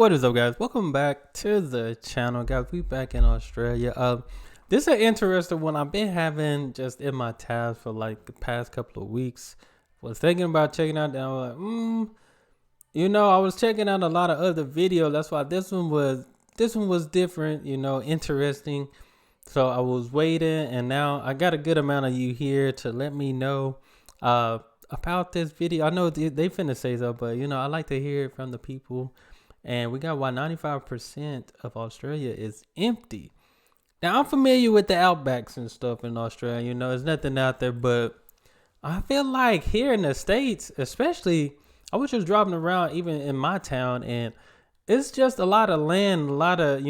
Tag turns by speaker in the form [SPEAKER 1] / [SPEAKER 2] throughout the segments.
[SPEAKER 1] What is up, guys? Welcome back to the channel, guys. We back in Australia. This is an interesting one I've been having just in my tabs for like the past couple of weeks. Was thinking about checking out, and I was like, I was checking out a lot of other videos. That's why this one was different, interesting. So I was waiting, and now I got a good amount of you here to let me know about this video. I know they finna say so, but I like to hear it from the people. And we got why 95% of Australia is empty. Now, I'm familiar with the outbacks and stuff in Australia. There's nothing out there. But I feel like here in the States, especially, I was just driving around even in my town. And it's just a lot of land, a lot of,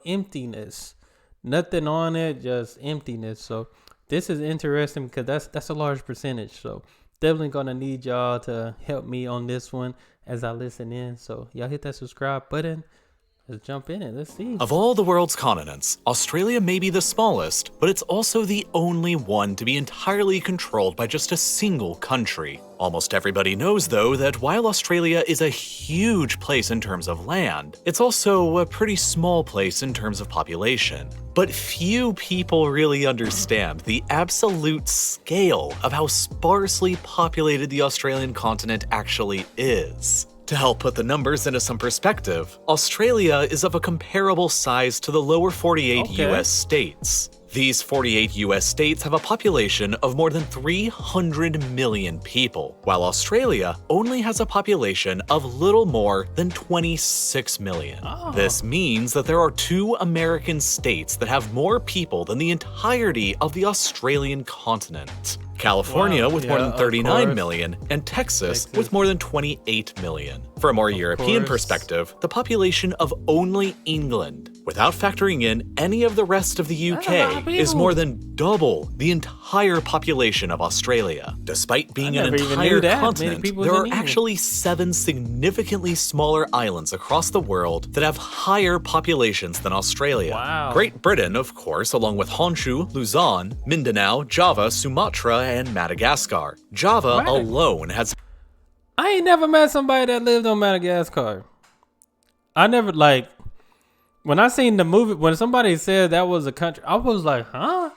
[SPEAKER 1] emptiness. Nothing on it, just emptiness. So this is interesting because that's a large percentage. So definitely going to need y'all to help me on this one as I listen in. So y'all hit that subscribe button. Let's jump in it. Let's see.
[SPEAKER 2] Of all the world's continents, Australia may be the smallest, but it's also the only one to be entirely controlled by just a single country. Almost everybody knows, though, that while Australia is a huge place in terms of land, it's also a pretty small place in terms of population. But few people really understand the absolute scale of how sparsely populated the Australian continent actually is. To help put the numbers into some perspective, Australia is of a comparable size to the lower 48 US states. These 48 US states have a population of more than 300 million people, while Australia only has a population of little more than 26 million. This means that there are 2 American states that have more people than the entirety of the Australian continent. California with more than 39 million, and Texas with more than 28 million. For a more European perspective, the population of only England, without factoring in any of the rest of the UK, is more than double the entire population of Australia. Despite being an entire continent, there are actually 7 significantly smaller islands across the world that have higher populations than Australia.
[SPEAKER 1] Wow.
[SPEAKER 2] Great Britain, of course, along with Honshu, Luzon, Mindanao, Java, Sumatra, and Madagascar. Java alone has...
[SPEAKER 1] I ain't never met somebody that lived on Madagascar. I never, when I seen the movie, when somebody said that was a country, I was like, huh?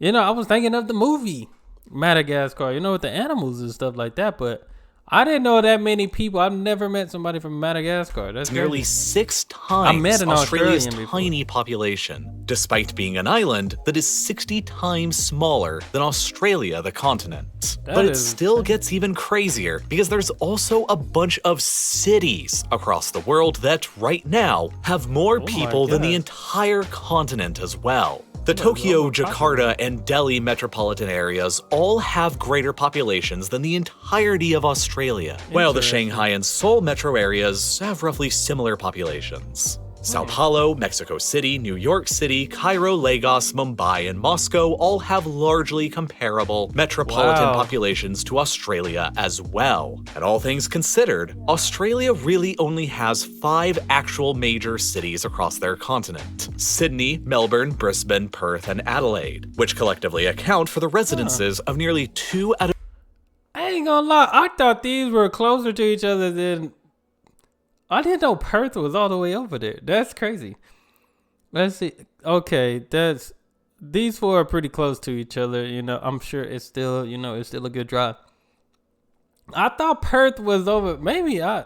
[SPEAKER 1] I was thinking of the movie Madagascar, with the animals and stuff like that, but I didn't know that many people. I've never met somebody from Madagascar. That's
[SPEAKER 2] nearly 6 times Australia's tiny population, despite being an island that is 60 times smaller than Australia, the continent. But it still gets even crazier because there's also a bunch of cities across the world that right now have more people than the entire continent as well. The Tokyo, Jakarta, and Delhi metropolitan areas all have greater populations than the entirety of Australia, while the Shanghai and Seoul metro areas have roughly similar populations. Sao Paulo, Mexico City, New York City, Cairo, Lagos, Mumbai, and Moscow all have largely comparable metropolitan populations to Australia as well. And all things considered, Australia really only has 5 actual major cities across their continent: Sydney, Melbourne, Brisbane, Perth, and Adelaide, which collectively account for the residences of nearly 2 out of...
[SPEAKER 1] I ain't gonna lie, I thought these were closer to each other than... I didn't know Perth was all the way over there. That's crazy. Let's see. Okay, these 4 are pretty close to each other. I'm sure it's still, it's still a good drive. I thought Perth was over. My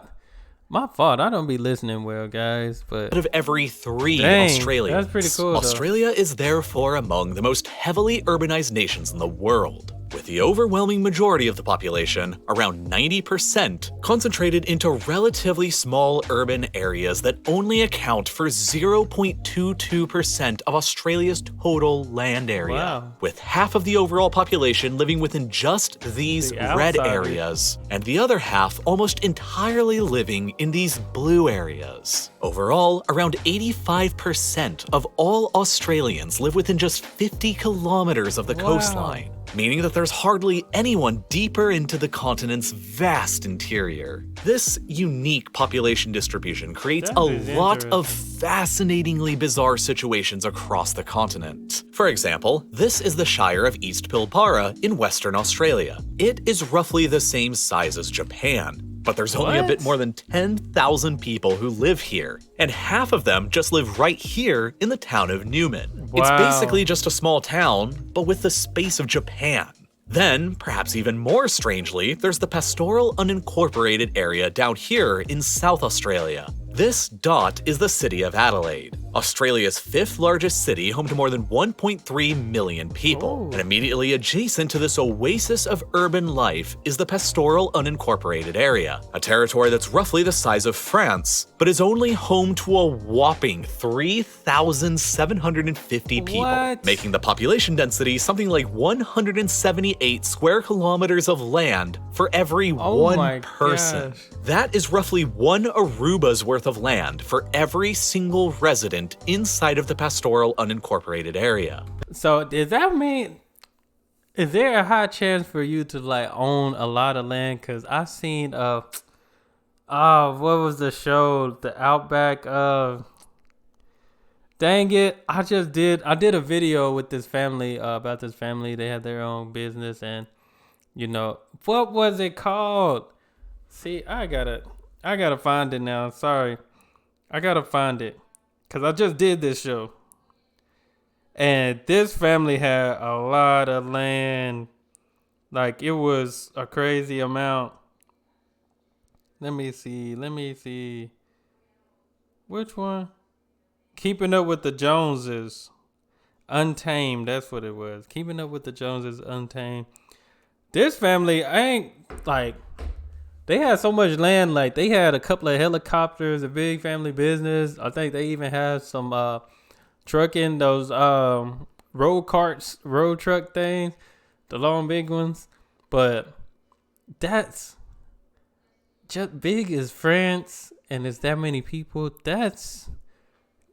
[SPEAKER 1] fault. I don't be listening well, guys. But
[SPEAKER 2] out of every 3 Australians,
[SPEAKER 1] that's pretty cool.
[SPEAKER 2] Australia is therefore among the most heavily urbanized nations in the world, with the overwhelming majority of the population, around 90%, concentrated into relatively small urban areas that only account for 0.22% of Australia's total land area, with half of the overall population living within just these red areas, and the other half almost entirely living in these blue areas. Overall, around 85% of all Australians live within just 50 kilometers of the coastline, meaning that there's hardly anyone deeper into the continent's vast interior. This unique population distribution creates a lot of fascinatingly bizarre situations across the continent. For example, this is the Shire of East Pilbara in Western Australia. It is roughly the same size as Japan, But there's only a bit more than 10,000 people who live here, and half of them just live right here in the town of Newman.
[SPEAKER 1] Wow.
[SPEAKER 2] It's basically just a small town, but with the space of Japan. Then, perhaps even more strangely, there's the pastoral unincorporated area down here in South Australia. This dot is the city of Adelaide, Australia's 5th largest city, home to more than 1.3 million people.
[SPEAKER 1] Ooh.
[SPEAKER 2] And immediately adjacent to this oasis of urban life is the pastoral unincorporated area, a territory that's roughly the size of France, but is only home to a whopping 3,750 people,
[SPEAKER 1] What?
[SPEAKER 2] making the population density something like 178 square kilometers of land for every
[SPEAKER 1] Oh my
[SPEAKER 2] one person.
[SPEAKER 1] gosh.
[SPEAKER 2] That is roughly one Aruba's worth of land for every single resident inside of the pastoral unincorporated area.
[SPEAKER 1] So does that mean, is there a high chance for you to like own a lot of land? Cause I seen what was the show? The Outback. Dang it! I did a video with this family about this family. They had their own business, and what was it called? See, I gotta find it now. Sorry, I gotta find it, cause I just did this show, and this family had a lot of land. Like, it was a crazy amount. Let me see. Which one? Keeping Up with the Joneses. Untamed, that's what it was. Keeping Up with the Joneses, Untamed. This family, they had so much land. Like, they had a couple of helicopters, a big family business. I think they even had some trucking, those road truck things, the long big ones. But that's just big as France, and it's that many people. That's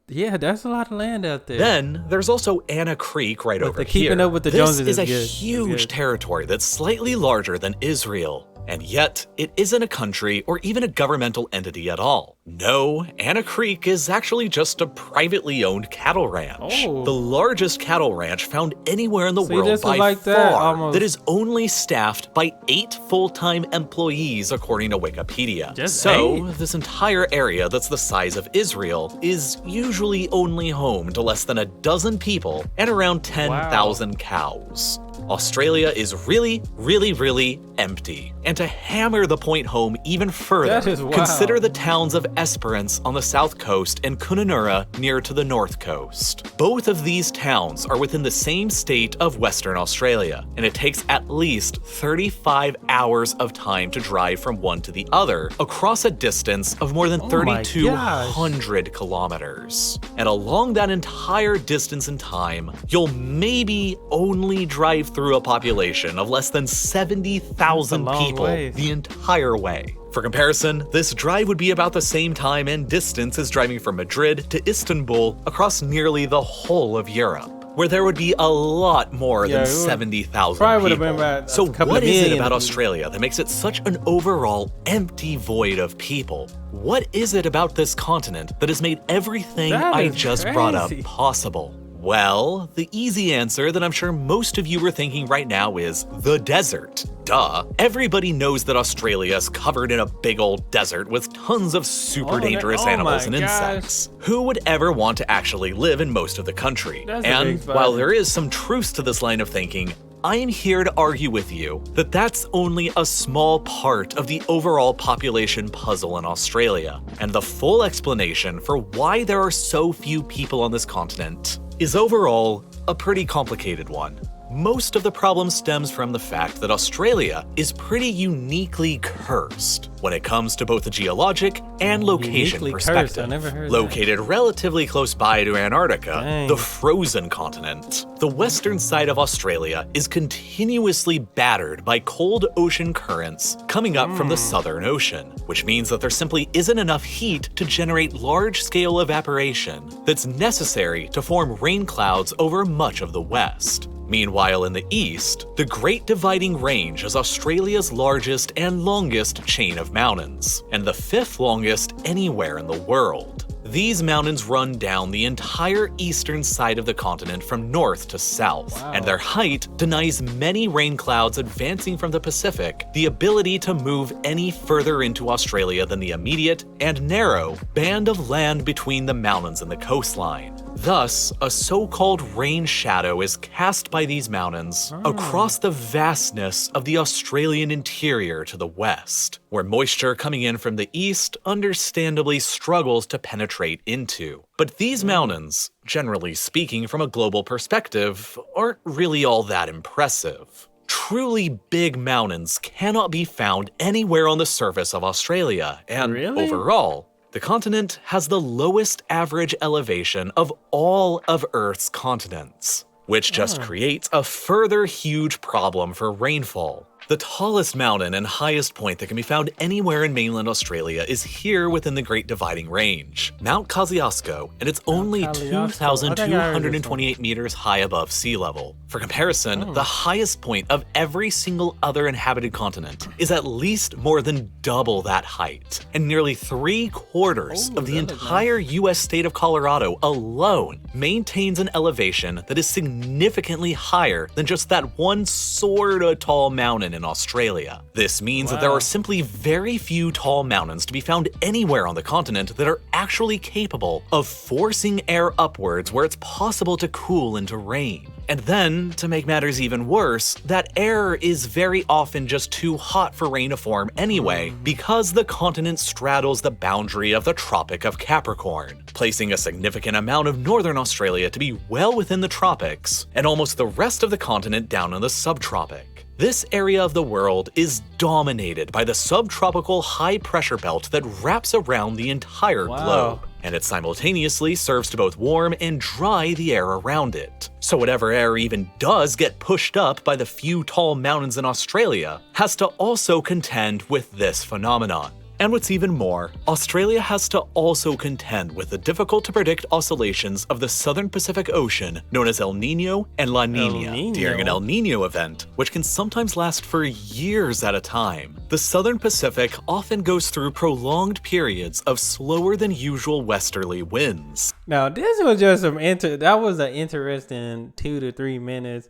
[SPEAKER 1] a lot of land out there.
[SPEAKER 2] Then there's also Anna Creek right over here.
[SPEAKER 1] Keeping Up with the Joneses
[SPEAKER 2] This is a
[SPEAKER 1] good.
[SPEAKER 2] huge territory that's slightly larger than Israel. And yet, it isn't a country or even a governmental entity at all. No, Anna Creek is actually just a privately owned cattle ranch.
[SPEAKER 1] Oh.
[SPEAKER 2] The largest cattle ranch found anywhere in the
[SPEAKER 1] See,
[SPEAKER 2] world
[SPEAKER 1] this is
[SPEAKER 2] by
[SPEAKER 1] like that,
[SPEAKER 2] far
[SPEAKER 1] almost.
[SPEAKER 2] that is only staffed by 8 full-time employees according to Wikipedia.
[SPEAKER 1] Just
[SPEAKER 2] so,
[SPEAKER 1] 8?
[SPEAKER 2] this entire area that's the size of Israel is usually only home to less than a dozen people and around 10,000 cows. Australia is really, really, really empty. And to hammer the point home even further,
[SPEAKER 1] That is wild.
[SPEAKER 2] consider the towns of Esperance on the south coast and Kununurra near to the north coast. Both of these towns are within the same state of Western Australia, and it takes at least 35 hours of time to drive from one to the other across a distance of more than
[SPEAKER 1] Oh my
[SPEAKER 2] 3,200 kilometers. And along that entire distance in time, you'll maybe only drive through a population of less than 70,000
[SPEAKER 1] That's a long
[SPEAKER 2] people
[SPEAKER 1] way.
[SPEAKER 2] the entire way. For comparison, this drive would be about the same time and distance as driving from Madrid to Istanbul across nearly the whole of Europe, where there would be a lot more
[SPEAKER 1] Yeah,
[SPEAKER 2] than
[SPEAKER 1] it would-
[SPEAKER 2] 70,000
[SPEAKER 1] probably would have
[SPEAKER 2] people.
[SPEAKER 1] been about a
[SPEAKER 2] So
[SPEAKER 1] couple
[SPEAKER 2] what
[SPEAKER 1] of
[SPEAKER 2] is it
[SPEAKER 1] million
[SPEAKER 2] about
[SPEAKER 1] people.
[SPEAKER 2] Australia that makes it such an overall empty void of people? What is it about this continent that has made everything
[SPEAKER 1] That
[SPEAKER 2] I
[SPEAKER 1] is
[SPEAKER 2] just brought up
[SPEAKER 1] crazy.
[SPEAKER 2] possible? Well, the easy answer that I'm sure most of you are thinking right now is the desert. Duh. Everybody knows that Australia is covered in a big old desert with tons of super dangerous animals and
[SPEAKER 1] my gosh.
[SPEAKER 2] insects. Who would ever want to actually live in most of the country?
[SPEAKER 1] That's a
[SPEAKER 2] And
[SPEAKER 1] big
[SPEAKER 2] while
[SPEAKER 1] fact.
[SPEAKER 2] there is some truth to this line of thinking, I am here to argue with you that that's only a small part of the overall population puzzle in Australia, and the full explanation for why there are so few people on this continent is overall a pretty complicated one. Most of the problem stems from the fact that Australia is pretty uniquely cursed when it comes to both the geologic and location
[SPEAKER 1] Uniquely
[SPEAKER 2] perspective.
[SPEAKER 1] cursed, I never heard that.
[SPEAKER 2] Located relatively close by to Antarctica,
[SPEAKER 1] Dang.
[SPEAKER 2] the frozen continent, the western side of Australia is continuously battered by cold ocean currents coming up from the Southern Ocean, which means that there simply isn't enough heat to generate large-scale evaporation that's necessary to form rain clouds over much of the west. Meanwhile, in the east, the Great Dividing Range is Australia's largest and longest chain of mountains, and the 5th longest anywhere in the world. These mountains run down the entire eastern side of the continent from north to south, and their height denies many rain clouds advancing from the Pacific the ability to move any further into Australia than the immediate and narrow band of land between the mountains and the coastline. Thus, a so-called rain shadow is cast by these mountains across the vastness of the Australian interior to the west, where moisture coming in from the east understandably struggles to penetrate into. But these mountains, generally speaking from a global perspective, aren't really all that impressive. Truly big mountains cannot be found anywhere on the surface of Australia, and overall, the continent has the lowest average elevation of all of Earth's continents, which just creates a further huge problem for rainfall. The tallest mountain and highest point that can be found anywhere in mainland Australia is here within the Great Dividing Range, Mount Kosciuszko, and it's only 2,228 meters high above sea level. For comparison, the highest point of every single other inhabited continent is at least more than double that height, and nearly 3/4 of the entire US state of Colorado alone maintains an elevation that is significantly higher than just that one sorta tall mountain in Australia. This means that there are simply very few tall mountains to be found anywhere on the continent that are actually capable of forcing air upwards where it's possible to cool into rain. And then, to make matters even worse, that air is very often just too hot for rain to form anyway, because the continent straddles the boundary of the Tropic of Capricorn, placing a significant amount of northern Australia to be well within the tropics, and almost the rest of the continent down in the subtropic. This area of the world is dominated by the subtropical high-pressure belt that wraps around the entire globe, and it simultaneously serves to both warm and dry the air around it. So whatever air even does get pushed up by the few tall mountains in Australia has to also contend with this phenomenon. And what's even more, Australia has to also contend with the difficult-to-predict oscillations of the southern Pacific Ocean known as El Niño and La Niña during an El Niño event, which can sometimes last for years at a time. The southern Pacific often goes through prolonged periods of slower-than-usual westerly winds.
[SPEAKER 1] Now, this was just that was an interesting 2 to 3 minutes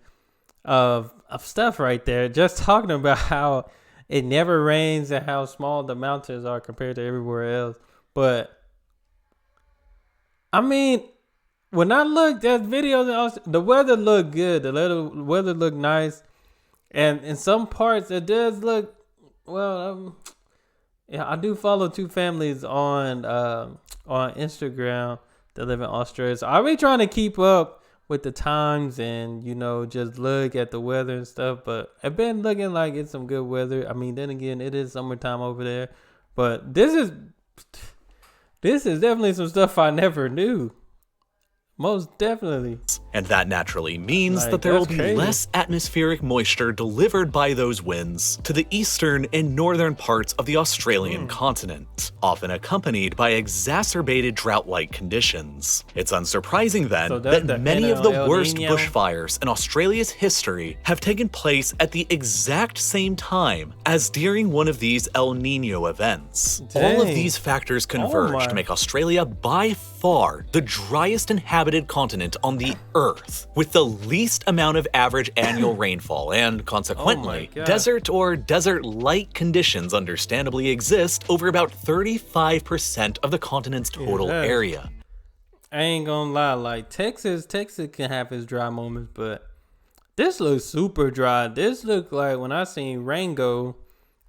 [SPEAKER 1] of stuff right there, just talking about how it never rains and how small the mountains are compared to everywhere else. But, I mean, when I looked at videos, the weather looked good. The weather looked nice. And in some parts, it does look, I do follow 2 families on Instagram that live in Australia. So I'll be trying to keep up with the times and, just look at the weather and stuff. But I've been looking like it's some good weather. I mean, then again, it is summertime over there. But this is definitely some stuff I never knew. Most definitely.
[SPEAKER 2] And that naturally means that there will be less atmospheric moisture delivered by those winds to the eastern and northern parts of the Australian continent, often accompanied by exacerbated drought-like conditions. It's unsurprising then that many of the worst bushfires in Australia's history have taken place at the exact same time as during one of these El Niño events. All of these factors converge to make Australia by far the driest inhabited continent on the Earth, with the least amount of average annual rainfall, and consequently, desert or desert-like conditions understandably exist over about 35% of the continent's total area.
[SPEAKER 1] I ain't gonna lie, like Texas can have its dry moments, but this looks super dry. This looked like when I seen Rango,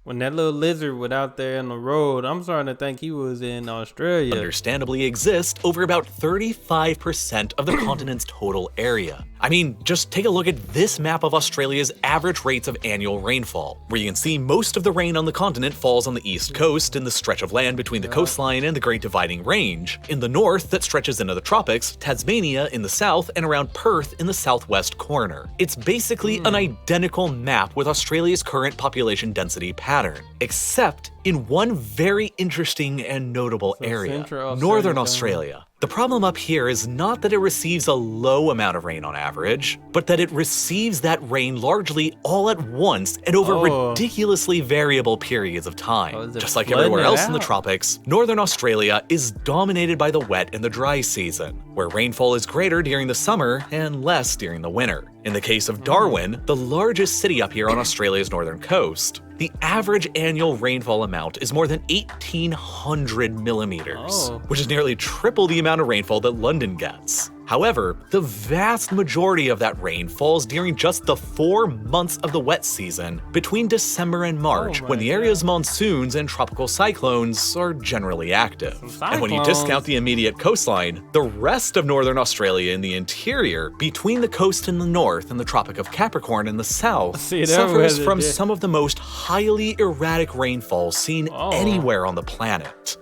[SPEAKER 1] when that little lizard was out there on the road, I'm starting to think he was in Australia.
[SPEAKER 2] Understandably exist over about 35% of the continent's total area. I mean, just take a look at this map of Australia's average rates of annual rainfall, where you can see most of the rain on the continent falls on the east coast in the stretch of land between the coastline and the Great Dividing Range, in the north that stretches into the tropics, Tasmania in the south, and around Perth in the southwest corner. It's basically an identical map with Australia's current population density pattern, except in one very interesting and notable area, Northern Australia, The problem up here is not that it receives a low amount of rain on average, but that it receives that rain largely all at once and over ridiculously variable periods of time. Just like everywhere else in the tropics, northern Australia is dominated by the wet and the dry season, where rainfall is greater during the summer and less during the winter. In the case of Darwin, the largest city up here on Australia's northern coast, the average annual rainfall amount is more than 1,800 millimeters, which is nearly triple the amount of rainfall that London gets. However, the vast majority of that rain falls during just the 4 months of the wet season between December and March, when the area's monsoons and tropical cyclones are generally active. And when you discount the immediate coastline, the rest of northern Australia in the interior, between the coast in the north and the Tropic of Capricorn in the south, suffers from some of the most highly erratic rainfall seen anywhere on the planet.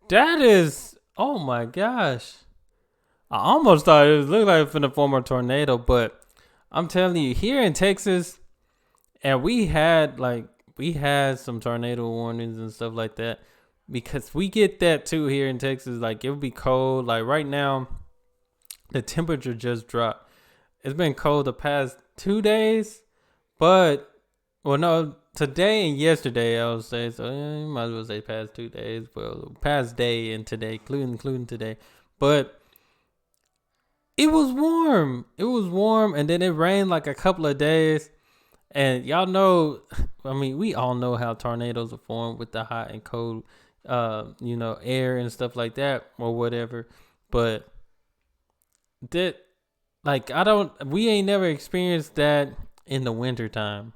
[SPEAKER 1] That is, oh my gosh. I almost thought it looked like it was a former tornado, but I'm telling you, here in Texas, and we had some tornado warnings and stuff like that, because we get that too here in Texas. Like, it'll be cold. Like right now, the temperature just dropped. It's been cold the past 2 days, but today and yesterday I would say. So you might as well say past 2 days. Well, past day and today, including today, but. It was warm. And then it rained like a couple of days. And y'all know, I mean, we all know how tornadoes are formed with the hot and cold, air and stuff like that or whatever. But we ain't never experienced that in the wintertime.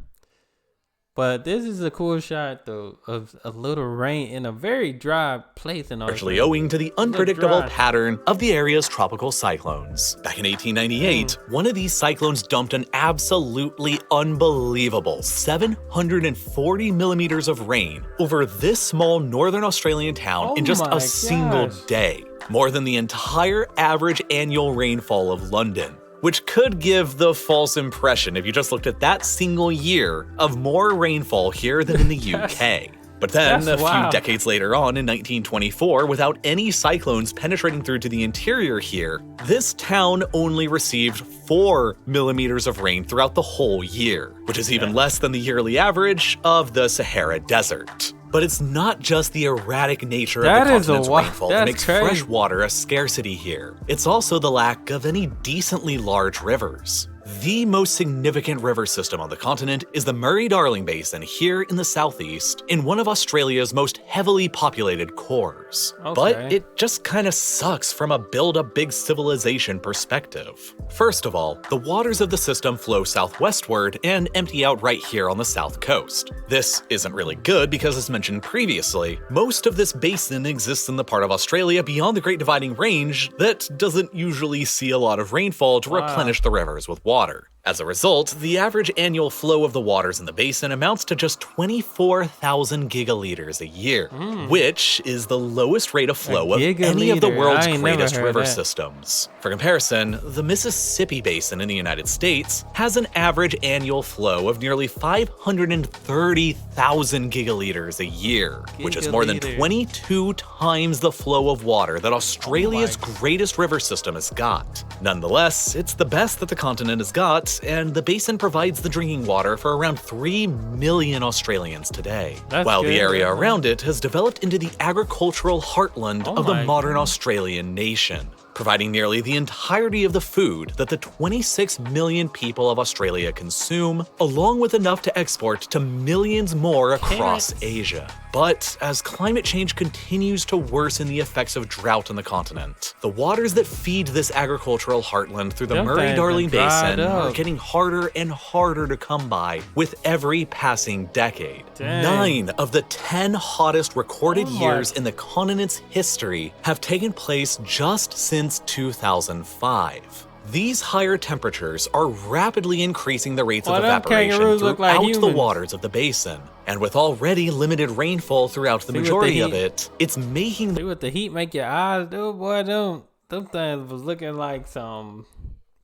[SPEAKER 1] But this is a cool shot, though, of a little rain in a very dry place in Australia.
[SPEAKER 2] Largely owing to the unpredictable pattern of the area's tropical cyclones. Back in 1898, one of these cyclones dumped an absolutely unbelievable 740 millimeters of rain over this small northern Australian town in just a single day. More than the entire average annual rainfall of London. Which could give the false impression, if you just looked at that single year, of more rainfall here than in the UK. But then, a few decades later on, in 1924, without any cyclones penetrating through to the interior here, this town only received 4 millimeters of rain throughout the whole year, which is even less than the yearly average of the Sahara Desert. But it's not just the erratic nature of the continent's rainfall that makes fresh water a scarcity here. It's also the lack of any decently large rivers. The most significant river system on the continent is the Murray-Darling Basin here in the southeast, in one of Australia's most heavily populated cores. But it just kinda sucks from a build-a-big civilization perspective. First of all, the waters of the system flow southwestward and empty out right here on the south coast. This isn't really good because, as mentioned previously, most of this basin exists in the part of Australia beyond the Great Dividing Range that doesn't usually see a lot of rainfall to replenish the rivers with water. As a result, the average annual flow of the waters in the basin amounts to just 24,000 gigaliters a year, which is the lowest rate of flow of any of the world's greatest river systems. For comparison, the Mississippi Basin in the United States has an average annual flow of nearly 530,000 gigaliters a year, which is more than 22 times the flow of water that Australia's greatest river system has got. Nonetheless, it's the best that the continent has got, and the basin provides the drinking water for around 3 million Australians today, while the area around it has developed into the agricultural heartland of the modern Australian nation, providing nearly the entirety of the food that the 26 million people of Australia consume, along with enough to export to millions more across Asia. But as climate change continues to worsen the effects of drought on the continent, the waters that feed this agricultural heartland through the Murray-Darling Basin are getting harder and harder to come by with every passing decade. 9 of the 10 hottest recorded years in the continent's history have taken place just since 2005. These higher temperatures are rapidly increasing the rates of evaporation throughout the waters of the basin. And with already limited rainfall throughout the majority of it, it's making
[SPEAKER 1] See what the heat make your eyes do, boy, them things was looking like some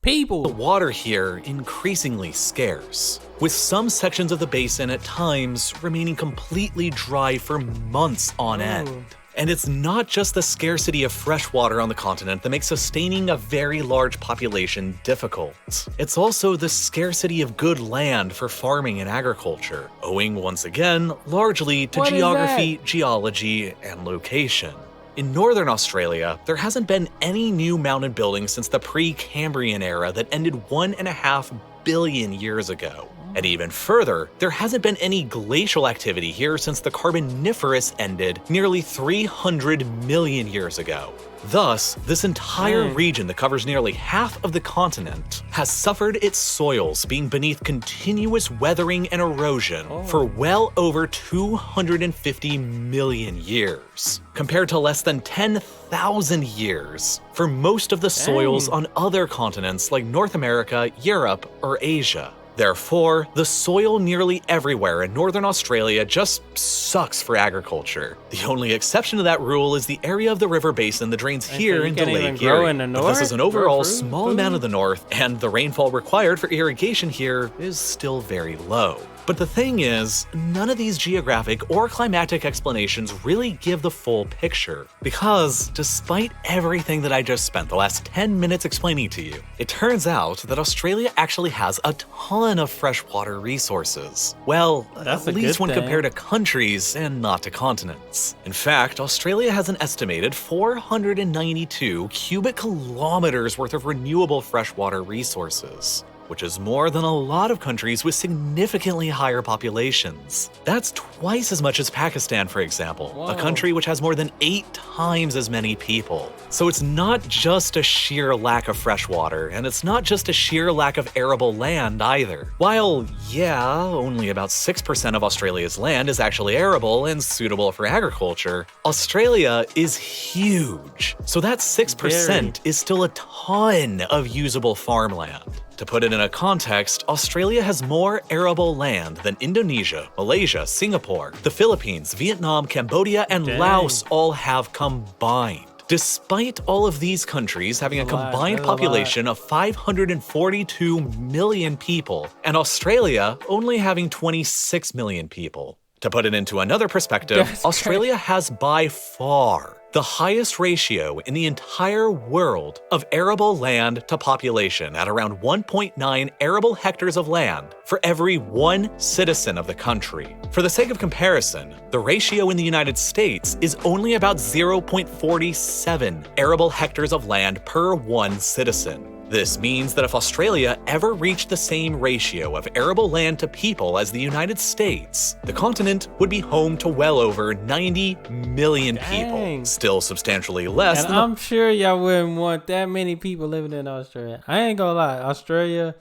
[SPEAKER 1] people.
[SPEAKER 2] The water here increasingly scarce, with some sections of the basin at times remaining completely dry for months on end. And it's not just the scarcity of fresh water on the continent that makes sustaining a very large population difficult. It's also the scarcity of good land for farming and agriculture, owing once again largely to
[SPEAKER 1] What is
[SPEAKER 2] geography,
[SPEAKER 1] that?
[SPEAKER 2] geology, and location. In northern Australia, there hasn't been any new mountain building since the pre-Cambrian era that ended 1.5 billion years ago. And even further, there hasn't been any glacial activity here since the Carboniferous ended nearly 300 million years ago. Thus, this entire region that covers nearly half of the continent has suffered its soils being beneath continuous weathering and erosion for well over 250 million years, compared to less than 10,000 years for most of the soils on other continents like North America, Europe, or Asia. Therefore, the soil nearly everywhere in northern Australia just sucks for agriculture. The only exception to that rule is the area of the river basin that drains here into Lake Erie. But this is an overall small amount of the north, and the rainfall required for irrigation here is still very low. But the thing is, none of these geographic or climatic explanations really give the full picture. Because, despite everything that I just spent the last 10 minutes explaining to you, it turns out that Australia actually has a ton of freshwater resources. Well,
[SPEAKER 1] That's
[SPEAKER 2] at
[SPEAKER 1] a
[SPEAKER 2] least
[SPEAKER 1] good
[SPEAKER 2] when
[SPEAKER 1] thing.
[SPEAKER 2] compared to countries and not to continents. In fact, Australia has an estimated 492 cubic kilometers worth of renewable freshwater resources, which is more than a lot of countries with significantly higher populations. That's twice as much as Pakistan, for example, a
[SPEAKER 1] Whoa.
[SPEAKER 2] country which has more than 8 times as many people. So it's not just a sheer lack of fresh water, and it's not just a sheer lack of arable land either. While, yeah, only about 6% of Australia's land is actually arable and suitable for agriculture, Australia is huge. So that 6% is still a ton of usable farmland. To put it in a context, Australia has more arable land than Indonesia, Malaysia, Singapore, the Philippines, Vietnam, Cambodia, and
[SPEAKER 1] Dang.
[SPEAKER 2] Laos all have combined. Despite all of these countries having a
[SPEAKER 1] That's a lot.
[SPEAKER 2] combined
[SPEAKER 1] That's a lot.
[SPEAKER 2] population of 542 million people, and Australia only having 26 million people. To put it into another perspective,
[SPEAKER 1] That's
[SPEAKER 2] Australia has by far the highest ratio in the entire world of arable land to population at around 1.9 arable hectares of land for every 1 citizen of the country. For the sake of comparison, the ratio in the United States is only about 0.47 arable hectares of land per 1 citizen. This means that if Australia ever reached the same ratio of arable land to people as the United States, the continent would be home to well over 90 million people,
[SPEAKER 1] Dang.
[SPEAKER 2] still substantially less
[SPEAKER 1] And
[SPEAKER 2] than the
[SPEAKER 1] I'm sure y'all wouldn't want that many people living in Australia. I ain't gonna lie. Australia,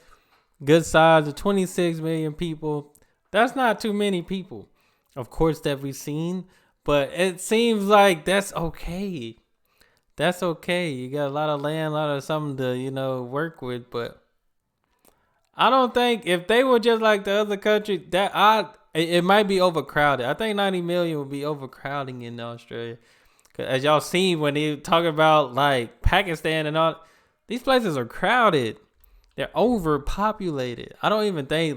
[SPEAKER 1] good size of 26 million people. That's not too many people, of course, that we've seen. But it seems like that's okay. That's okay. You got a lot of land, a lot of something to, work with. But I don't think if they were just like the other country, it might be overcrowded. I think 90 million would be overcrowding in Australia. 'Cause as y'all seen when they talk about like Pakistan and all, these places are crowded. They're overpopulated. I don't even think you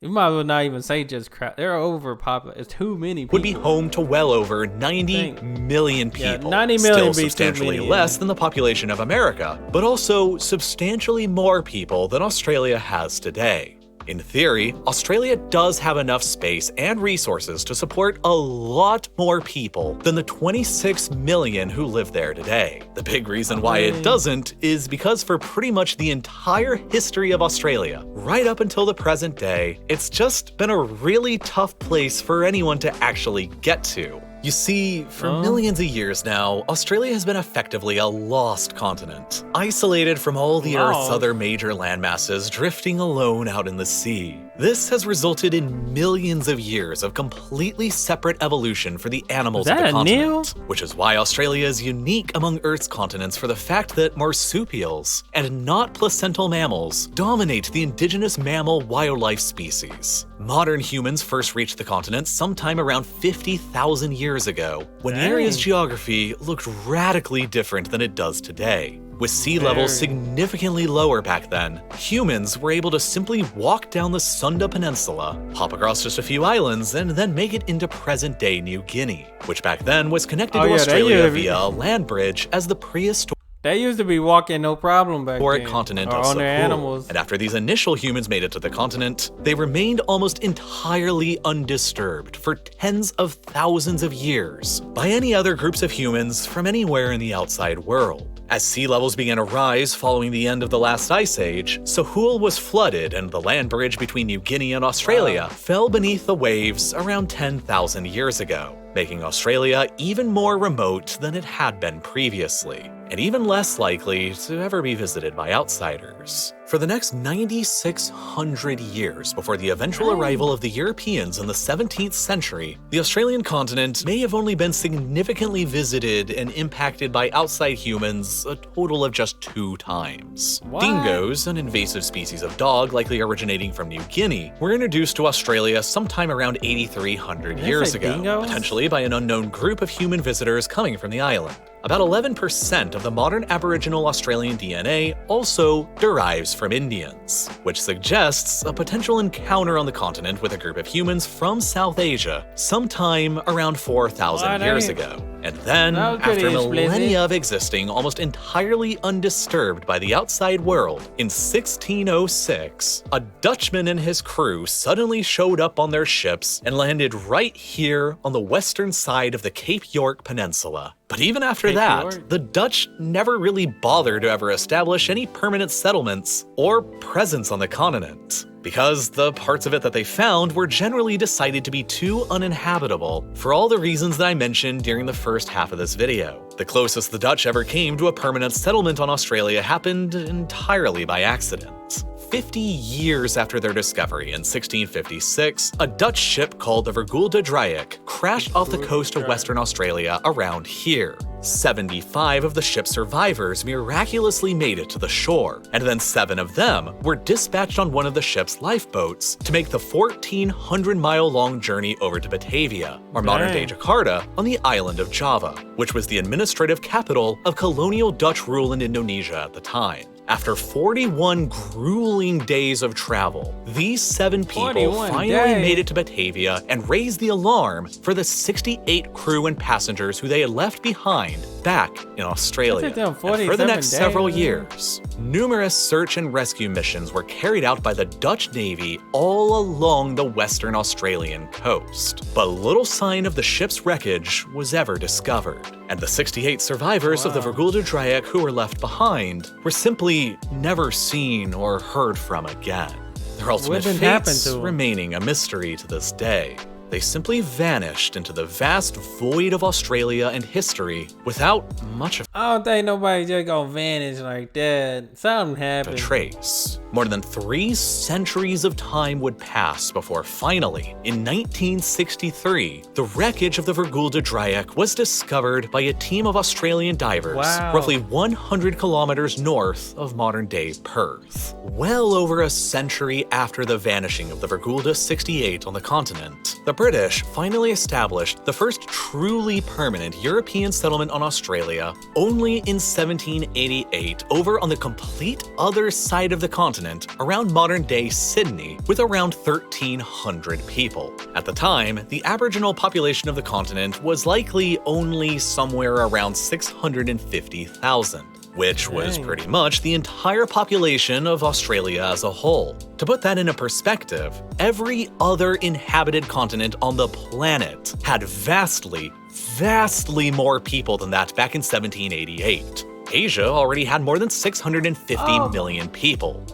[SPEAKER 1] might as well not even say just crowd. They're overpopulated. It's too many people.
[SPEAKER 2] would be home to well over 90 million
[SPEAKER 1] Yeah,
[SPEAKER 2] people,
[SPEAKER 1] 90 million
[SPEAKER 2] still
[SPEAKER 1] would be too
[SPEAKER 2] substantially
[SPEAKER 1] many,
[SPEAKER 2] less
[SPEAKER 1] yeah.
[SPEAKER 2] than the population of America, but also substantially more people than Australia has today. In theory, Australia does have enough space and resources to support a lot more people than the 26 million who live there today. The big reason why it doesn't is because for pretty much the entire history of Australia, right up until the present day, it's just been a really tough place for anyone to actually get to. You see, for millions of years now, Australia has been effectively a lost continent, isolated from all the Earth's
[SPEAKER 1] Lost?
[SPEAKER 2] other major landmasses, drifting alone out in the sea. This has resulted in millions of years of completely separate evolution for the animals
[SPEAKER 1] Is
[SPEAKER 2] of the
[SPEAKER 1] that a
[SPEAKER 2] continent,
[SPEAKER 1] Neil?
[SPEAKER 2] which is why Australia is unique among Earth's continents for the fact that marsupials and not placental mammals dominate the indigenous mammal wildlife species. Modern humans first reached the continent sometime around 50,000 years ago, when the
[SPEAKER 1] Dang.
[SPEAKER 2] area's geography looked radically different than it does today. With sea levels significantly lower back then, humans were able to simply walk down the Sunda Peninsula, hop across just a few islands, and then make it into present-day New Guinea, which back then was connected to Australia via a land bridge as the prehistoric
[SPEAKER 1] They used to be walking no problem back then.
[SPEAKER 2] continent
[SPEAKER 1] or
[SPEAKER 2] of
[SPEAKER 1] on their
[SPEAKER 2] Sahul.
[SPEAKER 1] animals.
[SPEAKER 2] And after these initial humans made it to the continent, they remained almost entirely undisturbed for tens of thousands of years by any other groups of humans from anywhere in the outside world. As sea levels began to rise following the end of the last ice age, Sahul was flooded and the land bridge between New Guinea and Australia fell beneath the waves around 10,000 years ago, making Australia even more remote than it had been previously, and even less likely to ever be visited by outsiders. For the next 9,600 years before the eventual arrival of the Europeans in the 17th century, the Australian continent may have only been significantly visited and impacted by outside humans a total of just 2 times.
[SPEAKER 1] What?
[SPEAKER 2] Dingoes, an invasive species of dog likely originating from New Guinea, were introduced to Australia sometime around 8,300 years ago,
[SPEAKER 1] dingoes?
[SPEAKER 2] potentially by an unknown group of human visitors coming from the island. About 11% of the modern Aboriginal Australian DNA also derives from Indians, which suggests a potential encounter on the continent with a group of humans from South Asia sometime around 4,000 years ago. And then,
[SPEAKER 1] That was pretty
[SPEAKER 2] after millennia
[SPEAKER 1] explicit.
[SPEAKER 2] of existing almost entirely undisturbed by the outside world, in 1606, a Dutchman and his crew suddenly showed up on their ships and landed right here on the western side of the Cape York Peninsula. But even after
[SPEAKER 1] Cape
[SPEAKER 2] that,
[SPEAKER 1] York?
[SPEAKER 2] the Dutch never really bothered to ever establish any permanent settlements or presence on the continent, because the parts of it that they found were generally decided to be too uninhabitable for all the reasons that I mentioned during the first half of this video. The closest the Dutch ever came to a permanent settlement on Australia happened entirely by accident. 50 years after their discovery in 1656, a Dutch ship called the Vergulde Drieck crashed off the coast of Western Australia around here. 75 of the ship's survivors miraculously made it to the shore, and then 7 of them were dispatched on one of the ship's lifeboats to make the 1,400-mile-long journey over to Batavia, or modern-day Jakarta, on the island of Java, which was the administrative capital of colonial Dutch rule in Indonesia at the time. After 41 grueling days of travel, these 7 people
[SPEAKER 1] 41
[SPEAKER 2] finally
[SPEAKER 1] days.
[SPEAKER 2] made it to Batavia and raised the alarm for the 68 crew and passengers who they had left behind back in Australia.
[SPEAKER 1] It took them
[SPEAKER 2] And for
[SPEAKER 1] 47
[SPEAKER 2] the next several
[SPEAKER 1] days.
[SPEAKER 2] years, numerous search and rescue missions were carried out by the Dutch Navy all along the Western Australian coast. But little sign of the ship's wreckage was ever discovered, and the 68 survivors of the Vergulde Drieck who were left behind were simply never seen or heard from again. Their ultimate
[SPEAKER 1] didn't happen
[SPEAKER 2] fates
[SPEAKER 1] to 'em?
[SPEAKER 2] remaining a mystery to this day. They simply vanished into the vast void of Australia and history without much of
[SPEAKER 1] I don't think nobody just gonna vanish like that. Something
[SPEAKER 2] a
[SPEAKER 1] happened.
[SPEAKER 2] trace. More than 3 centuries of time would pass before finally, in 1963, the wreckage of the Vergulde Drieck was discovered by a team of Australian divers
[SPEAKER 1] Wow.
[SPEAKER 2] roughly 100 kilometers north of modern-day Perth. Well over a century after the vanishing of the Vergulde 68 on the continent, the British finally established the first truly permanent European settlement on Australia only in 1788 over on the complete other side of the continent around modern-day Sydney with around 1,300 people. At the time, the Aboriginal population of the continent was likely only somewhere around 650,000. Which was
[SPEAKER 1] Dang.
[SPEAKER 2] pretty much the entire population of Australia as a whole. To put that into perspective, every other inhabited continent on the planet had vastly more people than that back in 1788. Asia already had more than 650 million people.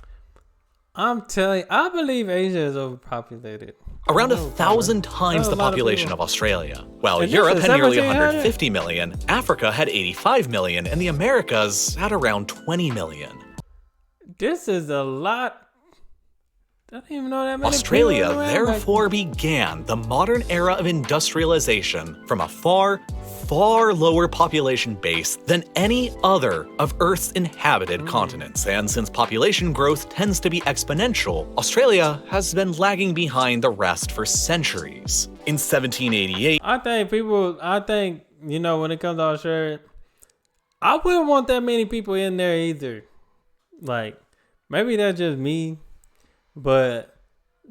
[SPEAKER 1] I'm telling you, I believe Asia is overpopulated.
[SPEAKER 2] Around
[SPEAKER 1] I know
[SPEAKER 2] 1,000 times
[SPEAKER 1] That's a
[SPEAKER 2] the
[SPEAKER 1] lot of
[SPEAKER 2] population
[SPEAKER 1] people.
[SPEAKER 2] of Australia. While
[SPEAKER 1] And this
[SPEAKER 2] Europe
[SPEAKER 1] is
[SPEAKER 2] had nearly
[SPEAKER 1] 1700?
[SPEAKER 2] 150 million, Africa had 85 million, and the Americas had around 20 million.
[SPEAKER 1] This is a lot. I don't even know that many
[SPEAKER 2] Australia
[SPEAKER 1] people around,
[SPEAKER 2] therefore began the modern era of industrialization from a far lower population base than any other of Earth's inhabited continents. And since population growth tends to be exponential, Australia has been lagging behind the rest for centuries. In 1788,
[SPEAKER 1] I think, you know, when it comes to Australia, I wouldn't want that many people in there either. Like, maybe that's just me, but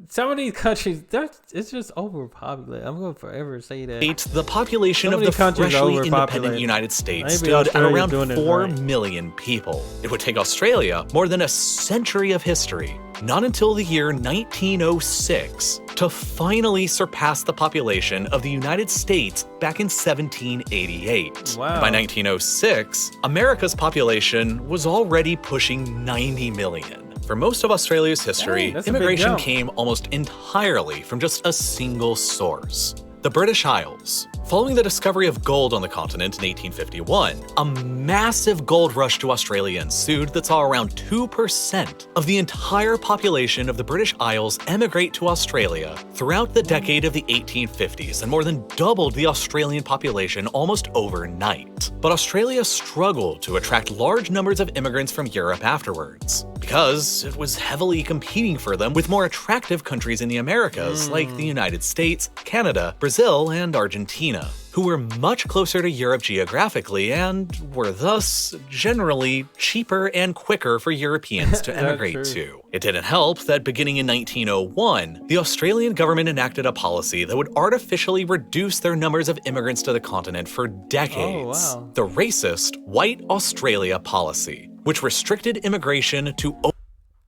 [SPEAKER 1] some of these countries, it's just overpopulated. I'm gonna forever say that.
[SPEAKER 2] The population
[SPEAKER 1] Some
[SPEAKER 2] of
[SPEAKER 1] of
[SPEAKER 2] the
[SPEAKER 1] these countries are
[SPEAKER 2] freshly independent
[SPEAKER 1] overpopulated.
[SPEAKER 2] United States
[SPEAKER 1] Maybe
[SPEAKER 2] stood at
[SPEAKER 1] Australia's
[SPEAKER 2] around
[SPEAKER 1] doing it
[SPEAKER 2] 4
[SPEAKER 1] right.
[SPEAKER 2] million people. It would take Australia more than a century of history, not until the year 1906, to finally surpass the population of the United States back in 1788.
[SPEAKER 1] Wow.
[SPEAKER 2] And by 1906, America's population was already pushing 90 million. For most of Australia's history,
[SPEAKER 1] Dang, that's a big
[SPEAKER 2] immigration
[SPEAKER 1] jump.
[SPEAKER 2] came almost entirely from just a single source: the British Isles. Following the discovery of gold on the continent in 1851, a massive gold rush to Australia ensued that saw around 2% of the entire population of the British Isles emigrate to Australia throughout the decade of the 1850s, and more than doubled the Australian population almost overnight. But Australia struggled to attract large numbers of immigrants from Europe afterwards, because it was heavily competing for them with more attractive countries in the Americas like the United States, Canada, Brazil, and Argentina, who were much closer to Europe geographically and were thus generally cheaper and quicker for Europeans to emigrate
[SPEAKER 1] true.
[SPEAKER 2] to. It didn't help that beginning in 1901, the Australian government enacted a policy that would artificially reduce their numbers of immigrants to the continent for decades.
[SPEAKER 1] Oh, wow.
[SPEAKER 2] The racist White Australia policy, which restricted immigration to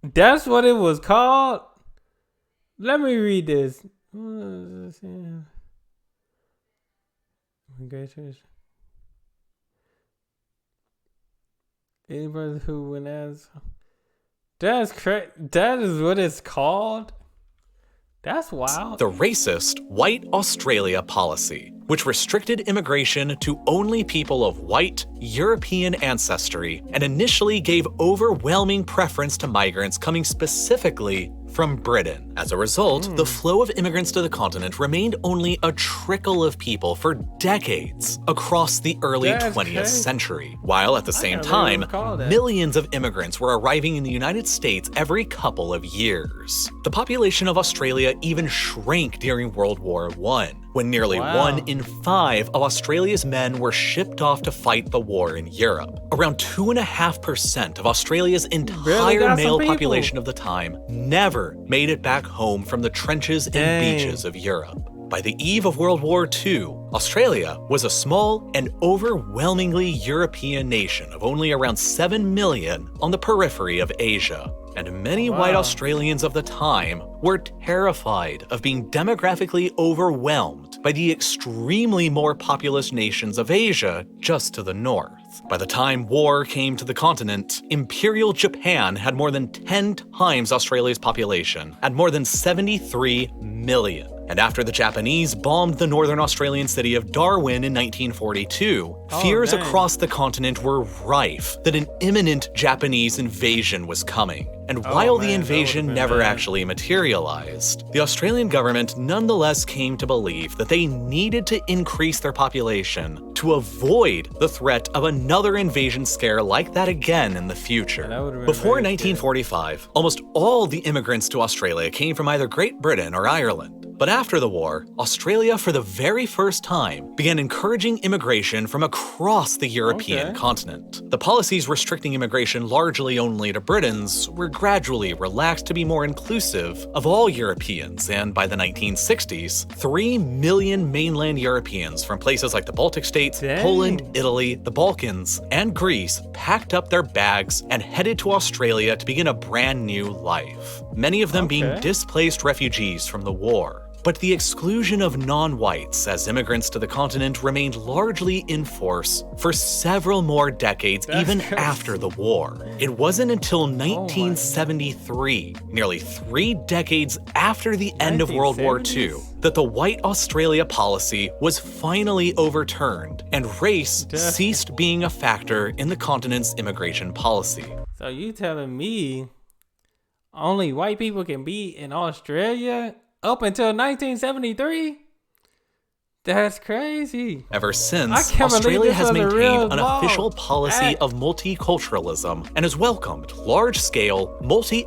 [SPEAKER 1] That's what it was called. Let me read this. Anybody who went as that's correct. That is what it's called. That's wild.
[SPEAKER 2] the racist White Australia policy, which restricted immigration to only people of white, European ancestry, and initially gave overwhelming preference to migrants coming specifically from Britain. As a result, the flow of immigrants to the continent remained only a trickle of people for decades across the early
[SPEAKER 1] That's
[SPEAKER 2] 20th
[SPEAKER 1] crazy.
[SPEAKER 2] century, while at the same
[SPEAKER 1] never
[SPEAKER 2] time,
[SPEAKER 1] recalled that.
[SPEAKER 2] millions of immigrants were arriving in the United States every couple of years. The population of Australia even shrank during World War I, when nearly
[SPEAKER 1] Wow.
[SPEAKER 2] 1 in 5 of Australia's men were shipped off to fight the war in Europe. Around 2.5% of Australia's entire
[SPEAKER 1] got some
[SPEAKER 2] male
[SPEAKER 1] people.
[SPEAKER 2] population of the time never made it back home from the trenches and
[SPEAKER 1] Dang.
[SPEAKER 2] beaches of Europe. By the eve of World War II, Australia was a small and overwhelmingly European nation of only around 7 million on the periphery of Asia. And many white
[SPEAKER 1] Wow.
[SPEAKER 2] Australians of the time were terrified of being demographically overwhelmed by the extremely more populous nations of Asia just to the north. By the time war came to the continent, Imperial Japan had more than 10 times Australia's population, at more than 73 million. And after the Japanese bombed the northern Australian city of Darwin in 1942, fears
[SPEAKER 1] dang.
[SPEAKER 2] across the continent were rife that an imminent Japanese invasion was coming. And while the
[SPEAKER 1] man, that
[SPEAKER 2] invasion
[SPEAKER 1] would've been
[SPEAKER 2] never
[SPEAKER 1] bad.
[SPEAKER 2] actually materialized, the Australian government nonetheless came to believe that they needed to increase their population to avoid the threat of another invasion scare like that again in the future.
[SPEAKER 1] that would've been
[SPEAKER 2] Before
[SPEAKER 1] very
[SPEAKER 2] 1945, almost all the immigrants to Australia came from either Great Britain or Ireland. But after the war, Australia for the very first time began encouraging immigration from across the European
[SPEAKER 1] Okay.
[SPEAKER 2] continent. The policies restricting immigration largely only to Britons were gradually relaxed to be more inclusive of all Europeans, and by the 1960s, 3 million mainland Europeans from places like the Baltic states,
[SPEAKER 1] Dang.
[SPEAKER 2] Poland, Italy, the Balkans, and Greece packed up their bags and headed to Australia to begin a brand new life. Many of them being
[SPEAKER 1] Okay.
[SPEAKER 2] displaced refugees from the war. But the exclusion of non-whites as immigrants to the continent remained largely in force for several more decades,
[SPEAKER 1] That's
[SPEAKER 2] even
[SPEAKER 1] crazy.
[SPEAKER 2] after the war. It wasn't until 1973, nearly 3 decades after the end of World War II,
[SPEAKER 1] 1970s?
[SPEAKER 2] that the White Australia policy was finally overturned and race
[SPEAKER 1] Damn.
[SPEAKER 2] ceased being a factor in the continent's immigration policy.
[SPEAKER 1] So you telling me only white people can be in Australia up until 1973? That's crazy.
[SPEAKER 2] Ever
[SPEAKER 1] I
[SPEAKER 2] since,
[SPEAKER 1] can't believe
[SPEAKER 2] Australia
[SPEAKER 1] this
[SPEAKER 2] has
[SPEAKER 1] was a real
[SPEAKER 2] maintained an
[SPEAKER 1] law.
[SPEAKER 2] official policy of multiculturalism and has welcomed large-scale,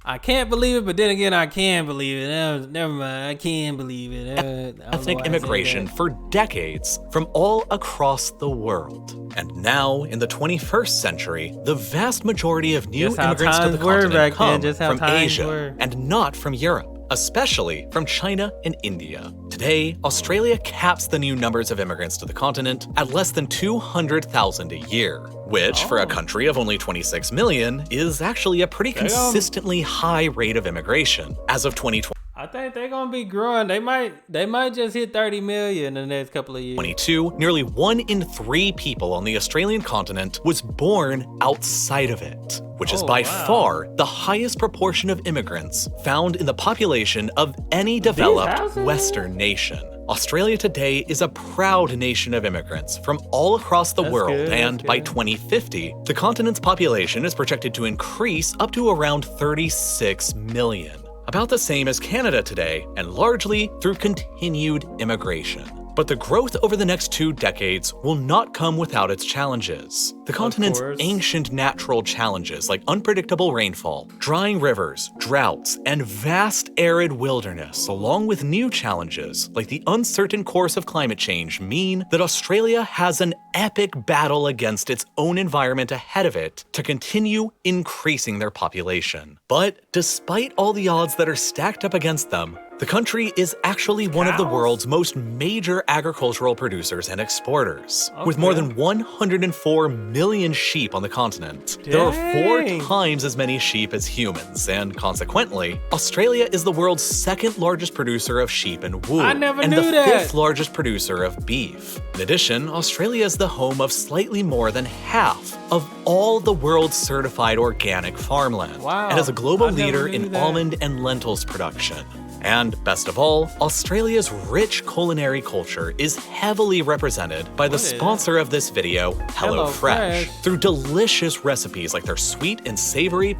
[SPEAKER 1] I can't believe it, but then again, I can believe it. Never mind. I can believe it. I don't know
[SPEAKER 2] ethnic
[SPEAKER 1] why I said
[SPEAKER 2] immigration
[SPEAKER 1] that.
[SPEAKER 2] for decades from all across the world. And now, in the 21st century, the vast majority of new
[SPEAKER 1] Just how
[SPEAKER 2] immigrants to the
[SPEAKER 1] times were
[SPEAKER 2] continent
[SPEAKER 1] back then,
[SPEAKER 2] come
[SPEAKER 1] just how
[SPEAKER 2] from
[SPEAKER 1] times
[SPEAKER 2] Asia
[SPEAKER 1] were.
[SPEAKER 2] and not from Europe, especially from China and India. Today, Australia caps the new numbers of immigrants to the continent at less than 200,000 a year, which, for a country of only 26 million, is actually a pretty consistently high rate of immigration. As of 2020,
[SPEAKER 1] I think they're gonna be growing. They might just hit 30 million in the next couple of years.
[SPEAKER 2] 2022, nearly 1 in 3 people on the Australian continent was born outside of it, which is by far the highest proportion of immigrants found in the population of any developed Western nation. Australia today is a proud nation of immigrants from all across the world, and by 2050, the continent's population is projected to increase up to around 36 million. About the same as Canada today, and largely through continued immigration. But the growth over the next 2 decades will not come without its challenges. The continent's ancient natural challenges like unpredictable rainfall, drying rivers, droughts, and vast arid wilderness, along with new challenges like the uncertain course of climate change, mean that Australia has an epic battle against its own environment ahead of it to continue increasing their population. But despite all the odds that are stacked up against them, the country is actually one of the world's most major agricultural producers and exporters. With more than 104 million sheep on the continent, there are 4 times as many sheep as humans, and consequently, Australia is the world's 2nd largest producer of sheep and wool, and the 5th largest producer of beef. In addition, Australia is the home of slightly more than half of all the world's certified organic farmland, and is a global leader in almond and lentils production. And best of all, Australia's rich culinary culture is heavily represented by the sponsor of this video, HelloFresh, through delicious recipes like their sweet and savory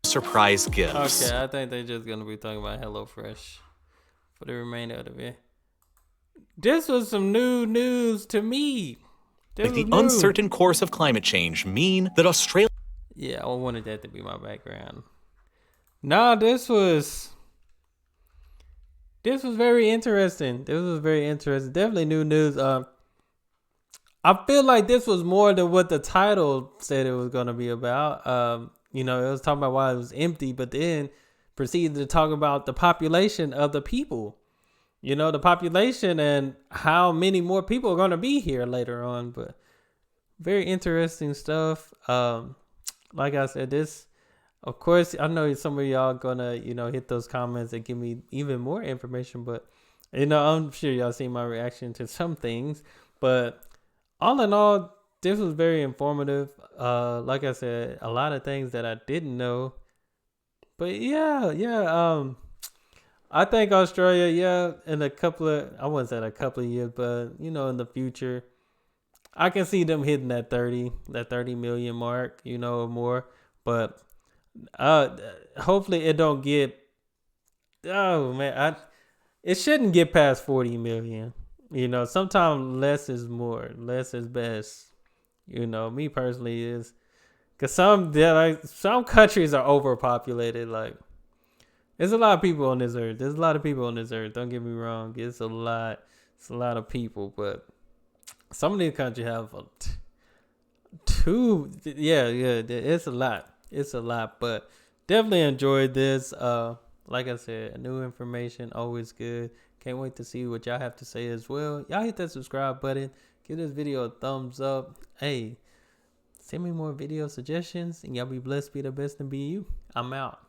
[SPEAKER 2] surprise gifts.
[SPEAKER 1] Okay, I think they're just gonna be talking about HelloFresh for the remainder of the video. This was some new news to me.
[SPEAKER 2] Like the uncertain course of climate change mean that Australia...
[SPEAKER 1] Yeah, I wanted that to be my background. No, this was very interesting. Definitely new news. I feel like this was more than what the title said it was going to be about. It was talking about why it was empty, but then proceeded to talk about the population of the people. The population and how many more people are going to be here later on. But very interesting stuff. Like I said, this... Of course, I know some of y'all gonna, hit those comments and give me even more information, but, I'm sure y'all seen my reaction to some things, but all in all, this was very informative. Like I said, a lot of things that I didn't know, but I think Australia, in I wouldn't say a couple of years, but, in the future, I can see them hitting that 30 million mark, or more, but hopefully it don't get, it shouldn't get past 40 million. Sometimes less is more, less is best. Me personally is, because some countries are overpopulated. Like, there's a lot of people on this earth. Don't get me wrong. It's a lot of people, but some of these countries have it's a lot, but definitely enjoyed this. Like I said, new information, always good. Can't wait to see what y'all have to say as well. Y'all hit that subscribe button. Give this video a thumbs up. Hey, send me more video suggestions, and y'all be blessed, be the best, and be you. I'm out.